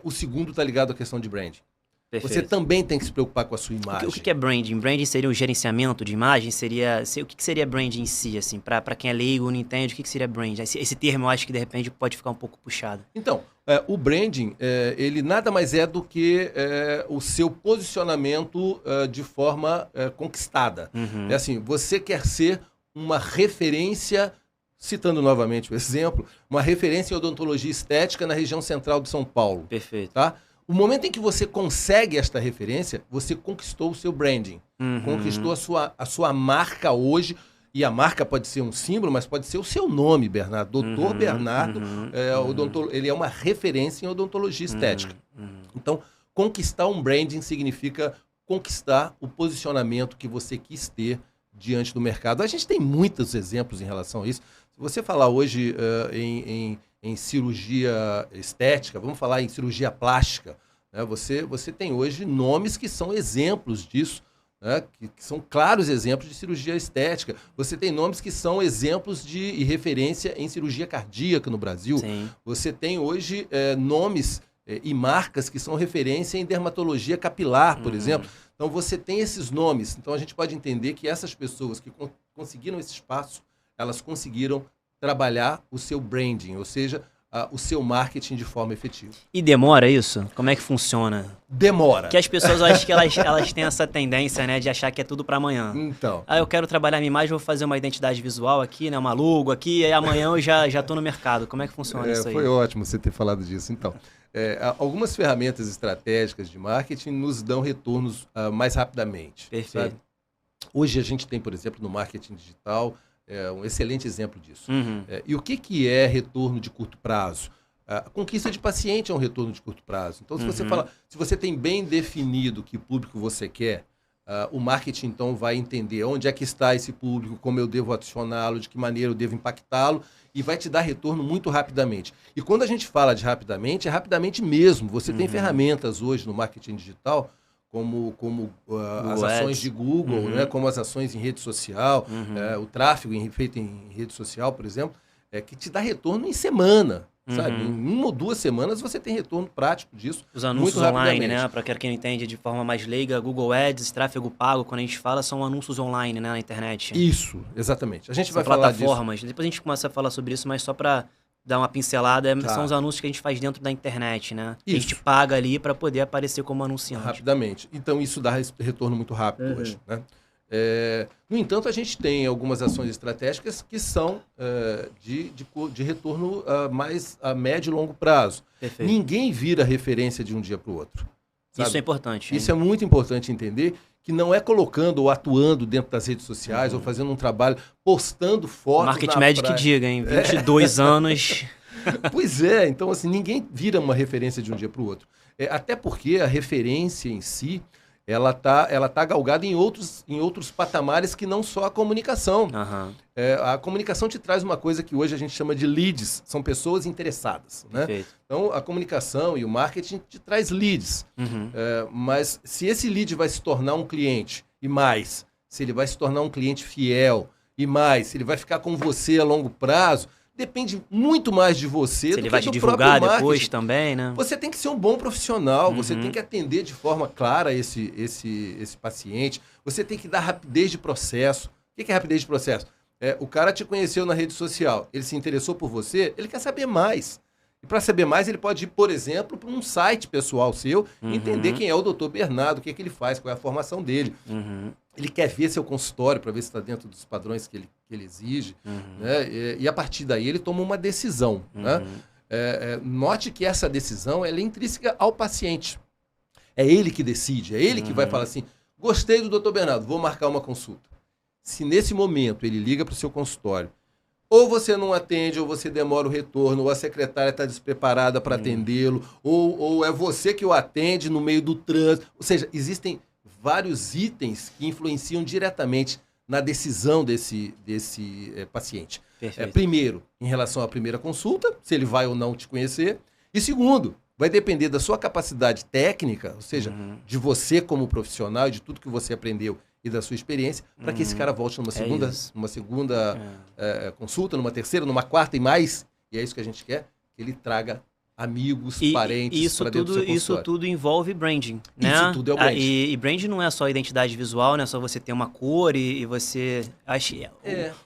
O segundo está ligado à questão de branding. Perfeito. Você também tem que se preocupar com a sua imagem. O que é branding? Branding seria o gerenciamento de imagem? O que seria branding em si, assim? Para quem é leigo, não entende, o que seria branding? Esse termo eu acho que de repente pode ficar um pouco puxado. Então, o branding, ele nada mais é do que o seu posicionamento de forma conquistada. Uhum. É assim, você quer ser uma referência, citando novamente o exemplo, uma referência em odontologia estética na região central de São Paulo. Perfeito. Tá? O momento em que você consegue esta referência, você conquistou o seu branding, conquistou a sua marca hoje, e a marca pode ser um símbolo, mas pode ser o seu nome, Bernardo. Doutor Bernardo, ele é uma referência em odontologia estética. Então, conquistar um branding significa conquistar o posicionamento que você quis ter diante do mercado. A gente tem muitos exemplos em relação a isso. Se você falar hoje em cirurgia estética, vamos falar em cirurgia plástica, né? Você tem hoje nomes que são exemplos disso, né? que são claros exemplos de cirurgia estética. Você tem nomes que são exemplos e referência em cirurgia cardíaca no Brasil. Sim. Você tem hoje nomes e marcas que são referência em dermatologia capilar, por exemplo. Então você tem esses nomes. Então a gente pode entender que essas pessoas que conseguiram esse espaço, elas conseguiram trabalhar o seu branding, ou seja, o seu marketing de forma efetiva. E demora isso? Como é que funciona? Demora. Porque as pessoas, eu acho que elas têm essa tendência, né, de achar que é tudo para amanhã. Então. Eu quero trabalhar minha imagem, vou fazer uma identidade visual aqui, né, uma logo aqui, e aí amanhã eu já tô no mercado. Como é que funciona isso aí? Foi ótimo você ter falado disso. Então, algumas ferramentas estratégicas de marketing nos dão retornos mais rapidamente. Perfeito. Sabe? Hoje a gente tem, por exemplo, no marketing digital, um excelente exemplo disso. E o que é retorno de curto prazo? A conquista de paciente é um retorno de curto prazo. Então, se você tem bem definido que público você quer, o marketing, então, vai entender onde é que está esse público, como eu devo adicioná-lo, de que maneira eu devo impactá-lo, e vai te dar retorno muito rapidamente. E quando a gente fala de rapidamente, é rapidamente mesmo. Você tem ferramentas hoje no marketing digital, como as ações de Google, né, como as ações em rede social, o tráfego feito em rede social, por exemplo, que te dá retorno em semana. Sabe? Em 1 ou 2 semanas você tem retorno prático disso. Os anúncios online, né? Para quem não entende de forma mais leiga, Google Ads, tráfego pago, quando a gente fala, são anúncios online, né, na internet. Isso, exatamente. A gente vai falar disso. Plataformas. Depois a gente começa a falar sobre isso, mas só para dar uma pincelada, são os anúncios que a gente faz dentro da internet, né? Isso. A gente paga ali para poder aparecer como anunciante. Rapidamente. Então isso dá retorno muito rápido hoje, né? No entanto, a gente tem algumas ações estratégicas que são de retorno mais a médio e longo prazo. Perfeito. Ninguém vira referência de um dia para o outro. Sabe? Isso é importante. Hein? Isso é muito importante entender, que não é colocando ou atuando dentro das redes sociais ou fazendo um trabalho, postando fotos Marketing Médico que diga, hein? 22 anos... Pois é, então assim, ninguém vira uma referência de um dia para o outro. Até porque a referência em si, ela tá galgada em outros patamares que não só a comunicação. A comunicação te traz uma coisa que hoje a gente chama de leads, são pessoas interessadas. Né? Então, a comunicação e o marketing te traz leads. Mas se esse lead vai se tornar um cliente, e mais, se ele vai se tornar um cliente fiel, e mais, se ele vai ficar com você a longo prazo, depende muito mais de você do que do próprio marketing. Se ele vai te divulgar depois também, né? Você tem que ser um bom profissional, você tem que atender de forma clara esse paciente, você tem que dar rapidez de processo. O que é rapidez de processo? O cara te conheceu na rede social, ele se interessou por você, ele quer saber mais. E para saber mais, ele pode ir, por exemplo, para um site pessoal seu, entender quem é o Dr. Bernardo, o que ele faz, qual é a formação dele. Ele quer ver seu consultório para ver se está dentro dos padrões que ele exige. Né? E a partir daí ele toma uma decisão. Né? Note que essa decisão ela é intrínseca ao paciente. É ele que decide, é ele que vai falar assim, gostei do Dr. Bernardo, vou marcar uma consulta. Se nesse momento ele liga para o seu consultório, ou você não atende, ou você demora o retorno, ou a secretária está despreparada para atendê-lo, ou é você que o atende no meio do trânsito. Ou seja, existem vários itens que influenciam diretamente na decisão desse paciente. Primeiro, em relação à primeira consulta, se ele vai ou não te conhecer. E segundo, vai depender da sua capacidade técnica, ou seja, de você como profissional, de tudo que você aprendeu e da sua experiência, para que esse cara volte numa segunda consulta, numa terceira, numa quarta e mais, e é isso que a gente quer, que ele traga amigos, parentes, isso dentro do seu isso consultório. tudo envolve branding, né? Isso tudo é o branding. E branding não é só identidade visual, não é só você ter uma cor e você...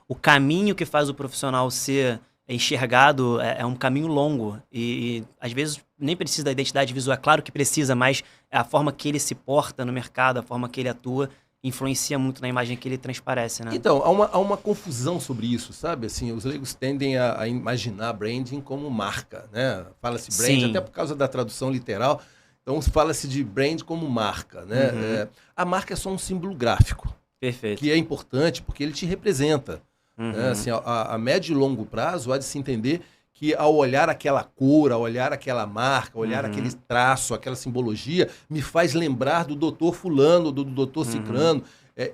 O caminho que faz o profissional ser enxergado é um caminho longo e às vezes nem precisa da identidade visual, é claro que precisa, mas a forma que ele se porta no mercado, a forma que ele atua, influencia muito na imagem que ele transparece, né? Então, há uma confusão sobre isso, sabe? Assim, os leigos tendem a imaginar branding como marca, né? Fala-se brand, até por causa da tradução literal, então fala-se de brand como marca, né? A marca é só um símbolo gráfico. Perfeito. Que é importante porque ele te representa. Né? Assim, a médio e longo prazo há de se entender que ao olhar aquela cor, ao olhar aquela marca, ao olhar aquele traço, aquela simbologia, me faz lembrar do doutor fulano, do doutor cicrano.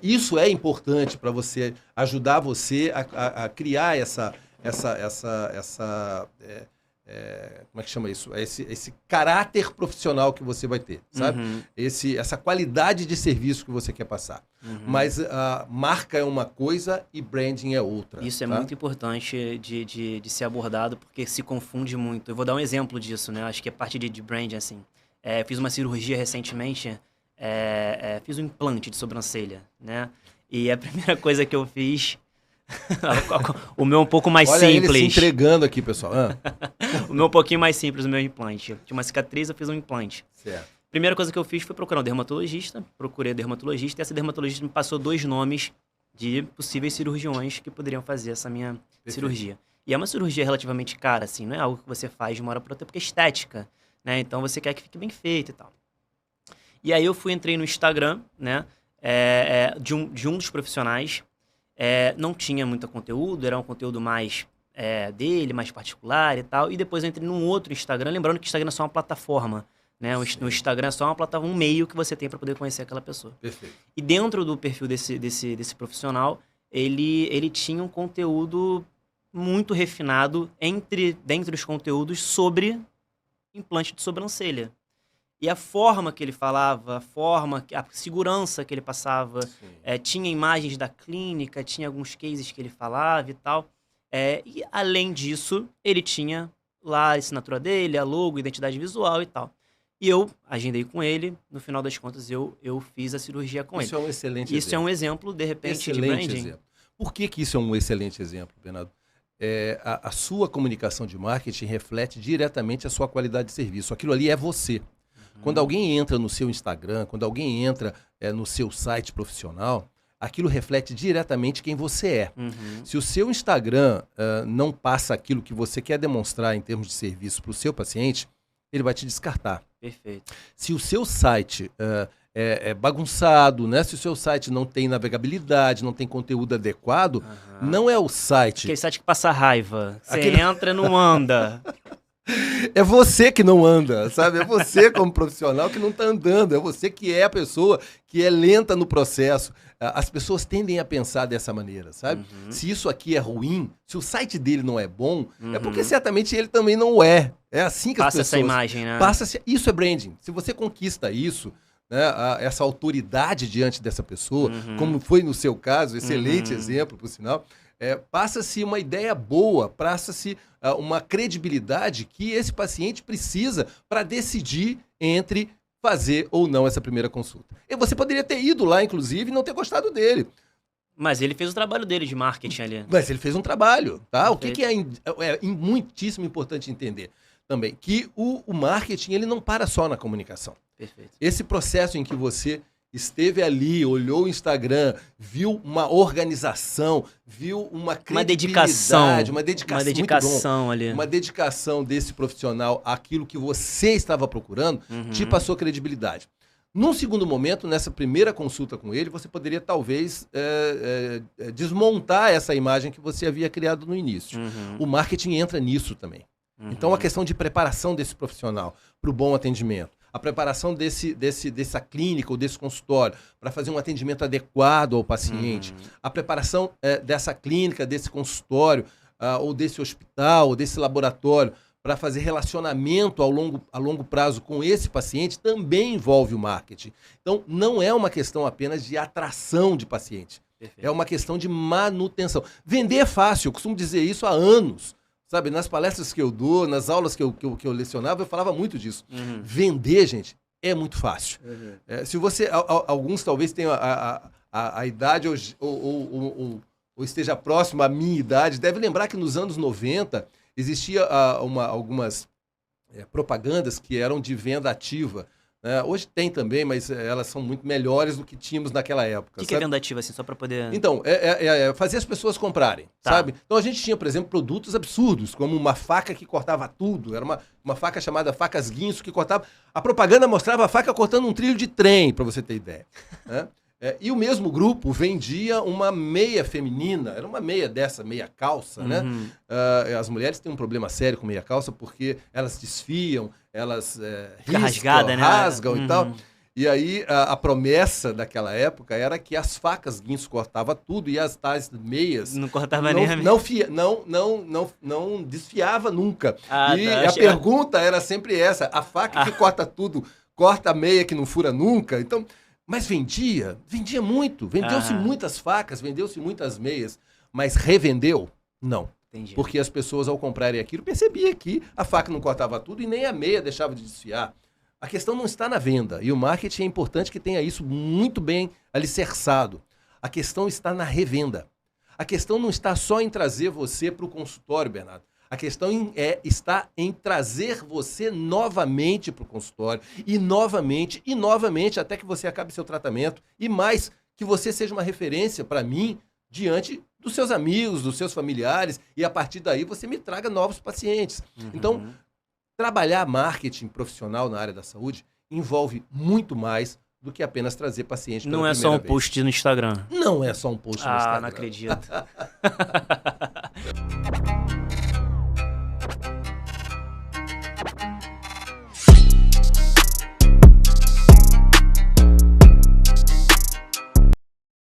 Isso é importante para você, ajudar você a criar como é que chama isso? Esse caráter profissional que você vai ter, sabe? Essa qualidade de serviço que você quer passar. Mas a marca é uma coisa e branding é outra. Isso é muito importante de ser abordado, porque se confunde muito. Eu vou dar um exemplo disso, né? Acho que é parte de branding, assim. Eu fiz uma cirurgia recentemente, fiz um implante de sobrancelha, né? E a primeira coisa que eu fiz... O meu um pouco mais simples. Olha ele se entregando aqui, pessoal. O meu um pouquinho mais simples, o meu implante. Eu tinha uma cicatriz, eu fiz um implante. Certo. Primeira coisa que eu fiz foi procurar um dermatologista. Procurei o dermatologista e essa dermatologista me passou 2 nomes de possíveis cirurgiões que poderiam fazer essa minha cirurgia. E é uma cirurgia relativamente cara, assim. Não é algo que você faz de uma hora para outra, porque é estética, né? Então você quer que fique bem feito e tal. E aí eu entrei no Instagram, né? De um dos profissionais. Não tinha muito conteúdo, era um conteúdo mais dele, mais particular e tal. E depois eu entrei num outro Instagram, lembrando que o Instagram é só uma plataforma, né? O Instagram é só uma plataforma, um meio que você tem para poder conhecer aquela pessoa. Perfeito. E dentro do perfil desse profissional, ele tinha um conteúdo muito refinado dentre os conteúdos sobre implante de sobrancelha. E a forma que ele falava, a segurança que ele passava, tinha imagens da clínica, tinha alguns cases que ele falava e tal. E além disso, ele tinha lá a assinatura dele, a logo, identidade visual e tal. E eu agendei com ele, no final das contas eu fiz a cirurgia com ele. Isso é um excelente exemplo. Isso é um exemplo, de repente, de branding. Exemplo. Por que isso é um excelente exemplo, Bernardo? A sua comunicação de marketing reflete diretamente a sua qualidade de serviço. Aquilo ali é você. Quando alguém entra no seu Instagram, quando alguém entra no seu site profissional, aquilo reflete diretamente quem você é. Se o seu Instagram não passa aquilo que você quer demonstrar em termos de serviço para o seu paciente, ele vai te descartar. Perfeito. Se o seu site é bagunçado, né? Se o seu site não tem navegabilidade, não tem conteúdo adequado, não é o site... Aquele site que passa raiva. Você entra e não anda. É você que não anda, sabe? É você como profissional que não está andando. É você que é a pessoa que é lenta no processo. As pessoas tendem a pensar dessa maneira, sabe? Se isso aqui é ruim, se o site dele não é bom, é porque certamente ele também não é. É assim que as pessoas... Passa essa imagem, né? Isso é branding. Se você conquista isso, né, essa autoridade diante dessa pessoa, como foi no seu caso, excelente exemplo, por sinal... passa-se uma ideia boa, passa-se uma credibilidade que esse paciente precisa para decidir entre fazer ou não essa primeira consulta. E você poderia ter ido lá, inclusive, e não ter gostado dele. Mas ele fez o trabalho dele de marketing ali. Mas ele fez um trabalho, tá? O que é muitíssimo importante entender também? Que o marketing, ele não para só na comunicação. Perfeito. Esse processo em que você esteve ali, olhou o Instagram, viu uma organização, viu uma credibilidade, uma dedicação ali. Uma dedicação desse profissional àquilo que você estava procurando, te passou credibilidade. Num segundo momento, nessa primeira consulta com ele, você poderia talvez desmontar essa imagem que você havia criado no início. O marketing entra nisso também. Então, a questão de preparação desse profissional para o bom atendimento, a preparação dessa clínica ou desse consultório para fazer um atendimento adequado ao paciente, a preparação dessa clínica, desse consultório, ou desse hospital, ou desse laboratório, para fazer relacionamento a longo prazo com esse paciente, também envolve o marketing. Então, não é uma questão apenas de atração de paciente. Perfeito. É uma questão de manutenção. Vender é fácil, eu costumo dizer isso há anos. Sabe, nas palestras que eu dou, nas aulas que eu lecionava, eu falava muito disso. Vender, gente, é muito fácil. Se você... Alguns talvez tenham a idade ou esteja próximo à minha idade, deve lembrar que nos anos 90 existia algumas propagandas que eram de venda ativa. Hoje tem também, mas elas são muito melhores do que tínhamos naquela época. O que é venda ativa, assim, só para poder... Então, fazer as pessoas comprarem, sabe? Então a gente tinha, por exemplo, produtos absurdos, como uma faca que cortava tudo. Era uma faca chamada Facas Guinso que cortava... A propaganda mostrava a faca cortando um trilho de trem, para você ter ideia. Né? E o mesmo grupo vendia uma meia feminina, era uma meia dessa, meia calça, né? As mulheres têm um problema sério com meia calça porque elas desfiam, elas rasgam e tal. E aí a promessa daquela época era que as facas Guinso cortava tudo e as tais meias... Não cortava nem a meia. Não desfiava nunca. E a pergunta era sempre essa, a faca que corta tudo, corta a meia que não fura nunca? Então... Mas vendia muito. Vendeu-se muitas facas, vendeu-se muitas meias. Mas revendeu? Não. Entendi. Porque as pessoas, ao comprarem aquilo, percebiam que a faca não cortava tudo e nem a meia deixava de desfiar. A questão não está na venda. E o marketing é importante que tenha isso muito bem alicerçado. A questão está na revenda. A questão não está só em trazer você para o consultório, Bernardo. A questão está em trazer você novamente para o consultório e novamente, até que você acabe seu tratamento e mais, que você seja uma referência para mim diante dos seus amigos, dos seus familiares e a partir daí você me traga novos pacientes. Então, trabalhar marketing profissional na área da saúde envolve muito mais do que apenas trazer paciente pela primeira vez. Não é só um post no Instagram. Não é só um post no Instagram. Não acredito.